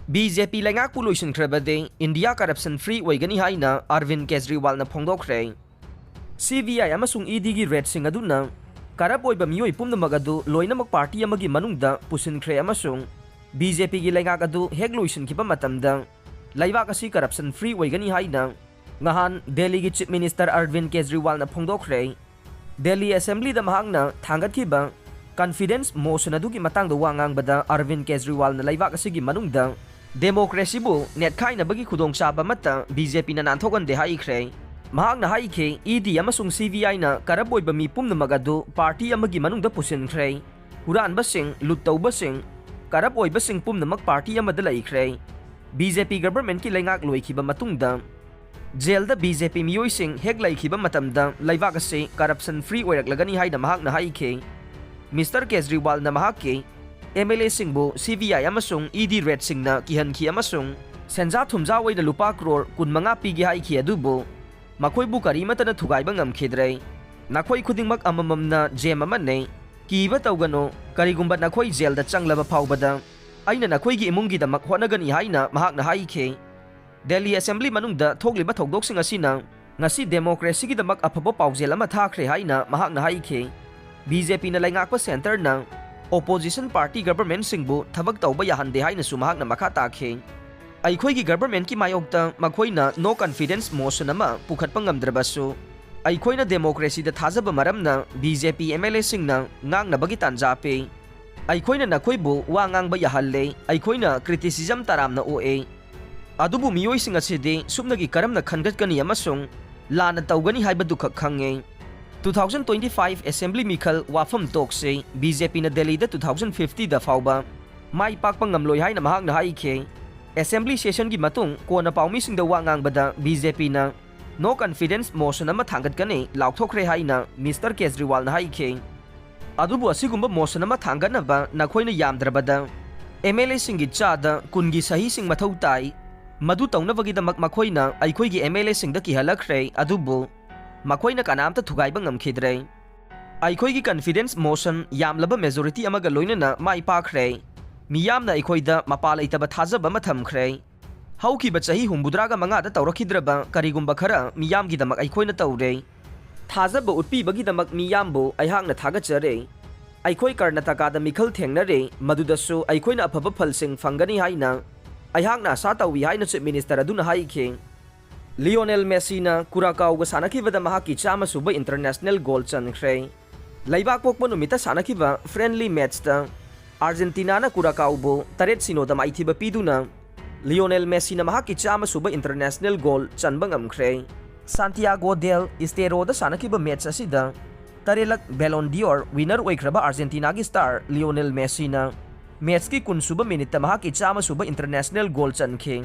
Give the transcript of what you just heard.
BJP Leingak Loisinkhrabadi India corruption free Oigani Haina Arvind Kejriwal na Fongdokhre CBI amasung ED gi red sing aduna karap oiba miyoi pumnamak adu loinamak party amagi manungda pusinkhre amasung BJP gi Leingak adu hek loisinkiba matamda laibak asi corruption free Oigani Haina ngahan Delhi gi Chief Minister Arvind Kejriwal na Fongdokhre Delhi Assembly da mahangna thangatkiba confidence motion adu gi matang da wangang bada Arvind Kejriwal na laibak asi gi manungda democracy bu net khaina bagi khudong chaba mata BJP na nanthokon de haikhre mahak na haikhe ED amasung CBI na karaboi ba mi pumna magadu party amagi manungda pusinkhre huran basing luttau basing karaboi basing pumna mag party amada laikhre BJP government ki Leingak loikhiba matungda jail da BJP miyoi sing hek laikhiba matamda laibak ase corruption free oiraklagani haina mahak na haikhe Mr. Kejriwal na mahak ke MLA singbu CBI amasung ED red sing na kihanki amasung senja thumja wai da lupa crore kun manga pigi haikhi adubu makhoi bu karimata na thugaiba ngamkhidre nakhoi khudingmak amamam na jem amane kiba tawgano karigumba nakhoi jail da changlaba phawbada aina nakhoi gi imungi da mak honagani haina mahak na haikhe Delhi Assembly manungda thogliba thogdoksing asina ngasi democracy gi da mak aphabo pawjel ama thakre haina mahak na haikhe BJP na Leingak pa center na opposition party government singbu thabak tawba yahande haina sumahak na makha takhe aikhoi gi government ki mayokta makhoi na no confidence motion ama pukhatpa ngamdrabasu aikhoi na democracy da thajaba maramna BJP MLA singna ngang na bagi tanja pe aikhoi na nakhoi bu wa ngang ba yahalle aikhoi na criticism taram na oe adubu miyoi singa sidi sumnagi karam na khangat kani amasung lana tawgani haiba dukha khange 2025 Assembly Mikhal Wafam Tokse BJP na Delhi da 2050 da fauba mai pakpa ngamloi haina mahak na haikhe Assembly session gi matung kona paumi sing da wangang bada BJP na no confidence motion ama thangat kane laukthokre haina Mr. Kejriwal na haikhe adubu asigumba motion ama thangat na ba nakhoina yamdrabada MLA sing gi chada kungi sahi sing mathau tai madu taunabagi da makhoina aikhoi gi MLA sing da ki halakre adubu makhoi na kanamta thugaiba ngamkhidre aikhoi gi confidence motion yamlaba majority amaga loinana mai pakhre miyamna aikhoi da mapal itaba thajaba mathamkhre hauki ba chahi humbudraga manga da tawrakhidra karigumba khara miyam gi damak aikhoi na tawre thajaba utpi bagi damak miyambo aihang na thagachare aikhoi Karnataka da mikhal thengnare madudasu aikhoi na aphaba phalsing fangani haina aihang na sa tawi haina chief minister aduna haikhe Lionel Messi na Curacao ga sanakibada mahaki chama Suba international goal Chankhre laibak pokpa numita sanakiba friendly match ta Argentina na Curacao bo 3-0 da maithiba piduna Lionel Messi na mahaki chama Suba international goal chanba ngamkhre Santiago del Estero da sanakiba match asida tarelak Ballon d'Or winner oikraba Argentina gi star Lionel Messi na match ki kun suba minute ta mahaki chama Suba international goal chankhe